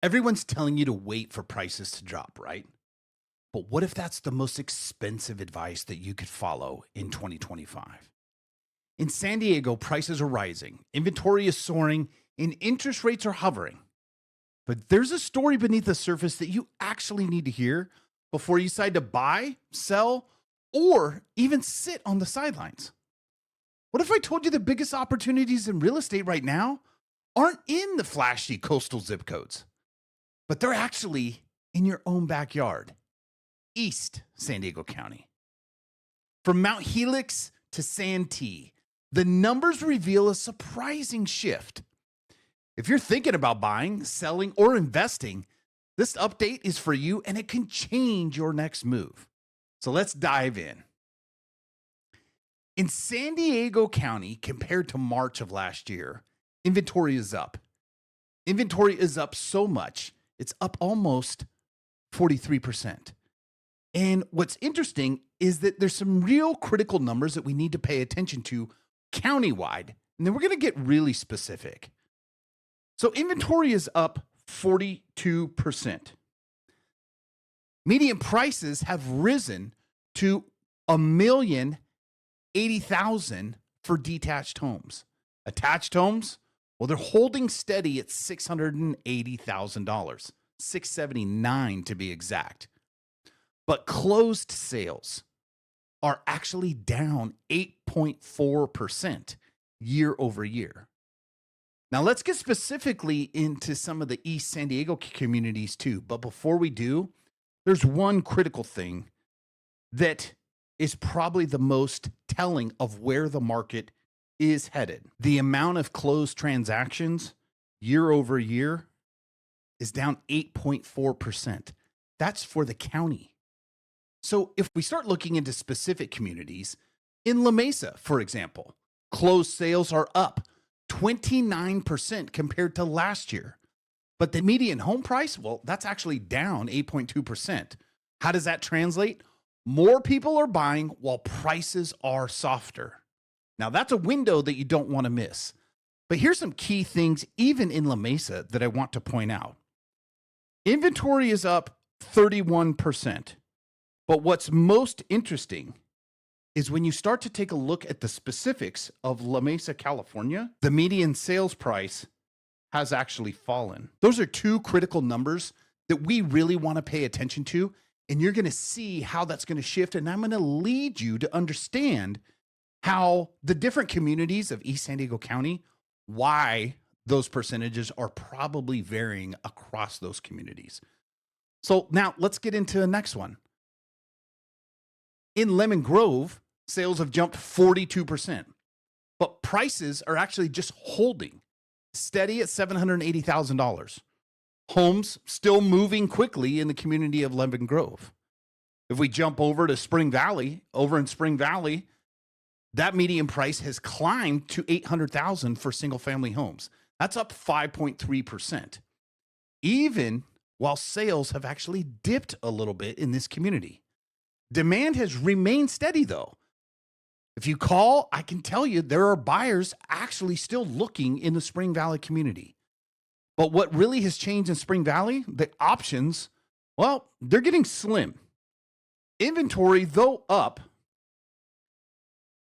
Everyone's telling you to wait for prices to drop, right? But what if that's the most expensive advice that you could follow in 2025? In San Diego, prices are rising, inventory is soaring, and interest rates are hovering. But there's a story beneath the surface that you actually need to hear before you decide to buy, sell, or even sit on the sidelines. What if I told you the biggest opportunities in real estate right now aren't in the flashy coastal zip codes, but they're actually in your own backyard, East San Diego County? From Mount Helix to Santee, the numbers reveal a surprising shift. If you're thinking about buying, selling, or investing, this update is for you and it can change your next move. So let's dive in. In San Diego County, compared to March of last year, inventory is up. Inventory is up so much, it's up almost 43%. And what's interesting is that there's some real critical numbers that we need to pay attention to countywide. And then we're going to get really specific. So inventory is up 42%. Median prices have risen to $1,080,000 for detached homes. Attached homes, well, they're holding steady at $680,000, $679 to be exact. But closed sales are actually down 8.4% year over year. Now, let's get specifically into some of the East San Diego communities too. But before we do, there's one critical thing that is probably the most telling of where the market is headed. The amount of closed transactions year over year is down 8.4%. That's for the county. So if we start looking into specific communities, in La Mesa, for example, closed sales are up 29% compared to last year. But the median home price, well, that's actually down 8.2%. How does that translate? More people are buying while prices are softer. Now, that's a window that you don't want to miss. But here's some key things, even in La Mesa, that I want to point out. Inventory is up 31%. But what's most interesting is when you start to take a look at the specifics of La Mesa, California, the median sales price has actually fallen. Those are two critical numbers that we really want to pay attention to. And you're going to see how that's going to shift. And I'm going to lead you to understand how the different communities of East San Diego County, why those percentages are probably varying across those communities. So now let's get into the next one. In Lemon Grove, sales have jumped 42%, but prices are actually just holding steady at $780,000. Homes still moving quickly in the community of Lemon Grove. If we jump over to Spring Valley, over in Spring Valley, that median price has climbed to $800,000 for single family homes. That's up 5.3%. Even while sales have actually dipped a little bit in this community. Demand has remained steady though. If you call, I can tell you there are buyers actually still looking in the Spring Valley community. But what really has changed in Spring Valley, the options, well, they're getting slim. Inventory, though up,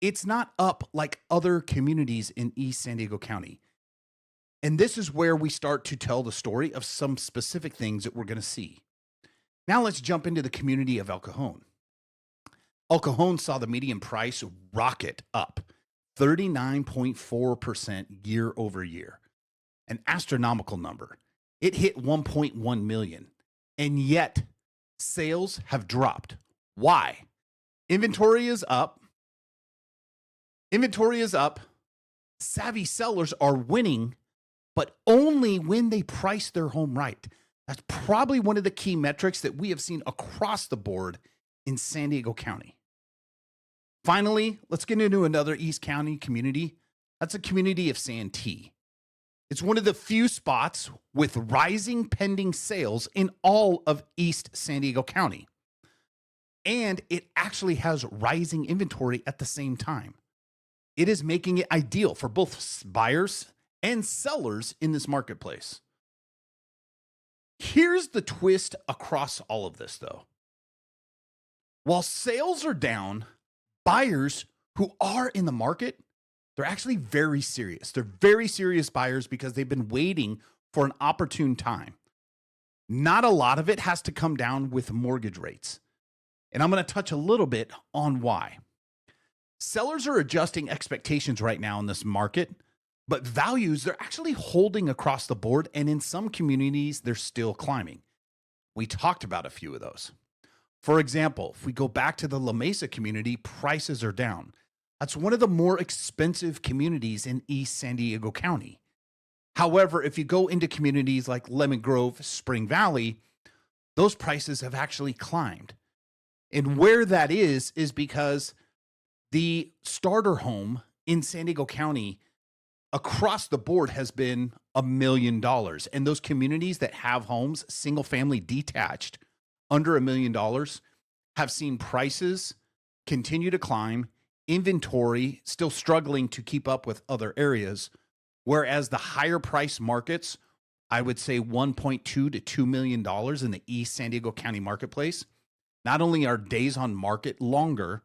it's not up like other communities in East San Diego County. And this is where we start to tell the story of some specific things that we're going to see. Now let's jump into the community of El Cajon. El Cajon saw the median price rocket up 39.4% year over year, an astronomical number. It hit 1.1 million, and yet sales have dropped. Why? Inventory is up. Inventory is up. Savvy sellers are winning, but only when they price their home right. That's probably one of the key metrics that we have seen across the board in San Diego County. Finally, let's get into another East County community. That's a community of Santee. It's one of the few spots with rising pending sales in all of East San Diego County. And it actually has rising inventory at the same time. It is making it ideal for both buyers and sellers in this marketplace. Here's the twist across all of this, though. While sales are down, buyers who are in the market, they're actually very serious. They're very serious buyers because they've been waiting for an opportune time. Not a lot of it has to come down with mortgage rates. And I'm going to touch a little bit on why. Sellers are adjusting expectations right now in this market, but values, they're actually holding across the board. And in some communities, they're still climbing. We talked about a few of those. For example, if we go back to the La Mesa community, prices are down. That's one of the more expensive communities in East San Diego County. However, if you go into communities like Lemon Grove, Spring Valley, those prices have actually climbed. And where that is because the starter home in San Diego County across the board has been $1 million. And those communities that have homes, single family detached, under $1 million, have seen prices continue to climb, inventory still struggling to keep up with other areas. Whereas the higher price markets, I would say $1.2 to $2 million in the East San Diego County marketplace, not only are days on market longer,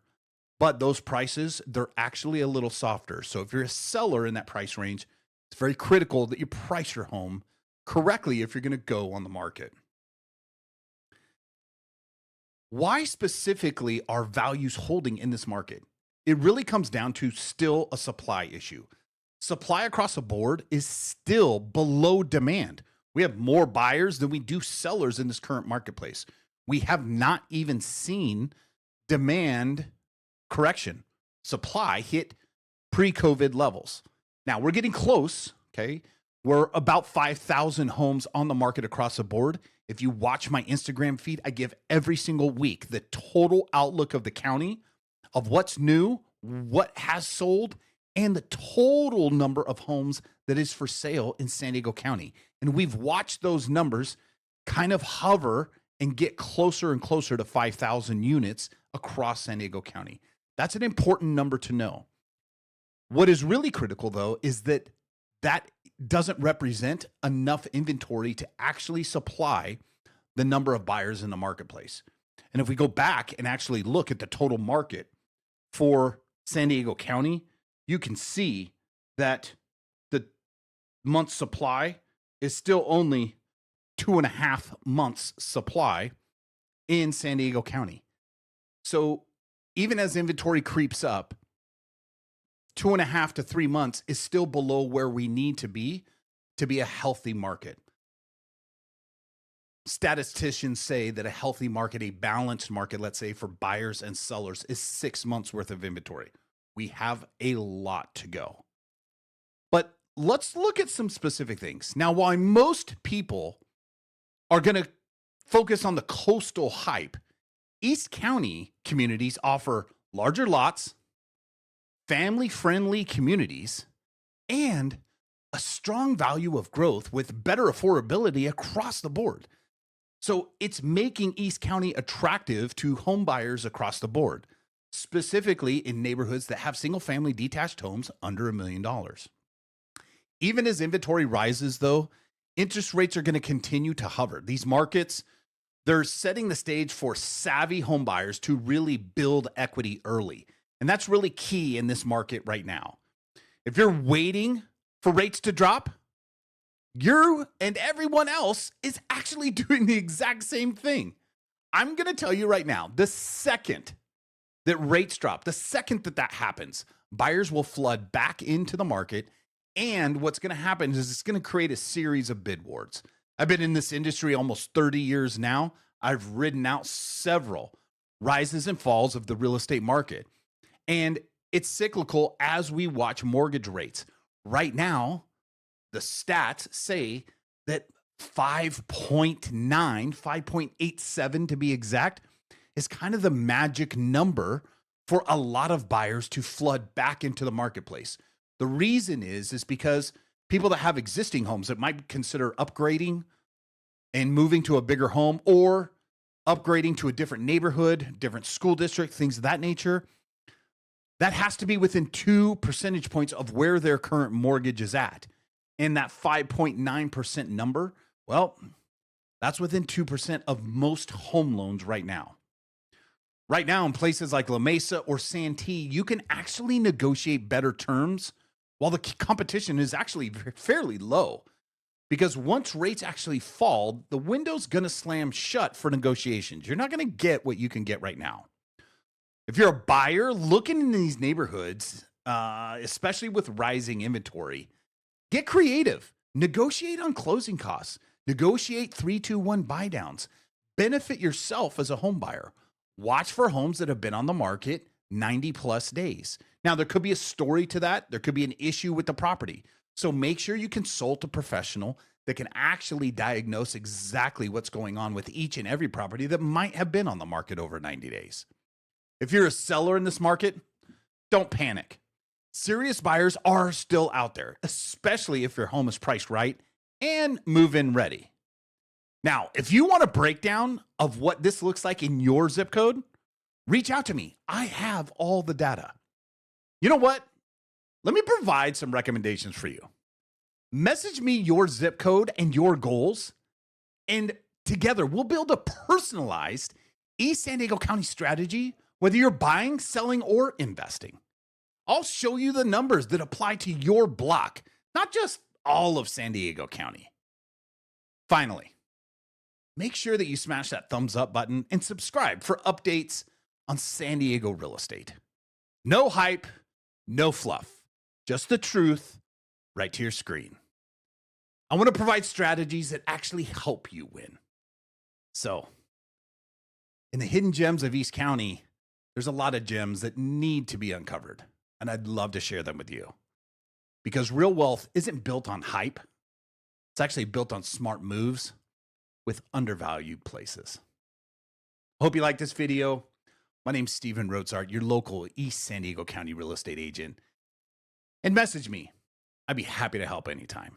but those prices, they're actually a little softer. So if you're a seller in that price range, it's very critical that you price your home correctly if you're going to go on the market. Why specifically are values holding in this market? It really comes down to still a supply issue. Supply across the board is still below demand. We have more buyers than we do sellers in this current marketplace. We have not even seen demand correction. Supply hit pre-COVID levels. Now we're getting close, okay? We're about 5,000 homes on the market across the board. If you watch my Instagram feed, I give every single week the total outlook of the county of what's new, what has sold, and the total number of homes that is for sale in San Diego County. And we've watched those numbers kind of hover and get closer and closer to 5,000 units across San Diego County. That's an important number to know. What is really critical, though, is that that doesn't represent enough inventory to actually supply the number of buyers in the marketplace. And if we go back and actually look at the total market for San Diego County, you can see that the month supply is still only 2.5 months supply in San Diego County. So even as inventory creeps up, 2.5 to 3 months is still below where we need to be a healthy market. Statisticians say that a healthy market, a balanced market, let's say for buyers and sellers, is 6 months worth of inventory. We have a lot to go. But let's look at some specific things. Now, while most people are going to focus on the coastal hype, East County communities offer larger lots, family-friendly communities, and a strong value of growth with better affordability across the board. So it's making East County attractive to home buyers across the board, specifically in neighborhoods that have single-family detached homes under $1 million. Even as inventory rises, though, interest rates are going to continue to hover. These markets, they're setting the stage for savvy home buyers to really build equity early. And that's really key in this market right now. If you're waiting for rates to drop, you and everyone else is actually doing the exact same thing. I'm going to tell you right now, the second that rates drop, the second that that happens, buyers will flood back into the market. And what's going to happen is it's going to create a series of bid wars. I've been in this industry almost 30 years now. I've ridden out several rises and falls of the real estate market. And it's cyclical as we watch mortgage rates. Right now, the stats say that 5.87 to be exact, is kind of the magic number for a lot of buyers to flood back into the marketplace. The reason is because people that have existing homes that might consider upgrading and moving to a bigger home or upgrading to a different neighborhood, different school district, things of that nature, that has to be within 2 percentage points of where their current mortgage is at. And that 5.9% number, well, That's within 2% of most home loans right now. Right now, in places like La Mesa or Santee, you can actually negotiate better terms while the competition is actually fairly low. Because once rates actually fall, the window's going to slam shut for negotiations. You're not going to get what you can get right now. If you're a buyer looking in these neighborhoods, especially with rising inventory, get creative. Negotiate on closing costs. Negotiate 3-2-1 buy downs. Benefit yourself as a home buyer. Watch for homes that have been on the market 90 plus days. Now, there could be a story to that. There could be an issue with the property. So make sure you consult a professional that can actually diagnose exactly what's going on with each and every property that might have been on the market over 90 days. If you're a seller in this market, don't panic. Serious buyers are still out there, especially if your home is priced right and move-in ready. Now, if you want a breakdown of what this looks like in your zip code, reach out to me. I have all the data. You know what? Let me provide some recommendations for you. Message me your zip code and your goals, and together we'll build a personalized East San Diego County strategy, whether you're buying, selling, or investing. I'll show you the numbers that apply to your block, not just all of San Diego County. Finally, make sure that you smash that thumbs up button and subscribe for updates on San Diego real estate. No hype, no fluff, just the truth right to your screen. I want to provide strategies that actually help you win. So, in the hidden gems of East County, there's a lot of gems that need to be uncovered, and I'd love to share them with you. Because real wealth isn't built on hype. It's actually built on smart moves with undervalued places. Hope you like this video. My name's Steven Rotsart, your local East San Diego County real estate agent. And message me. I'd be happy to help anytime.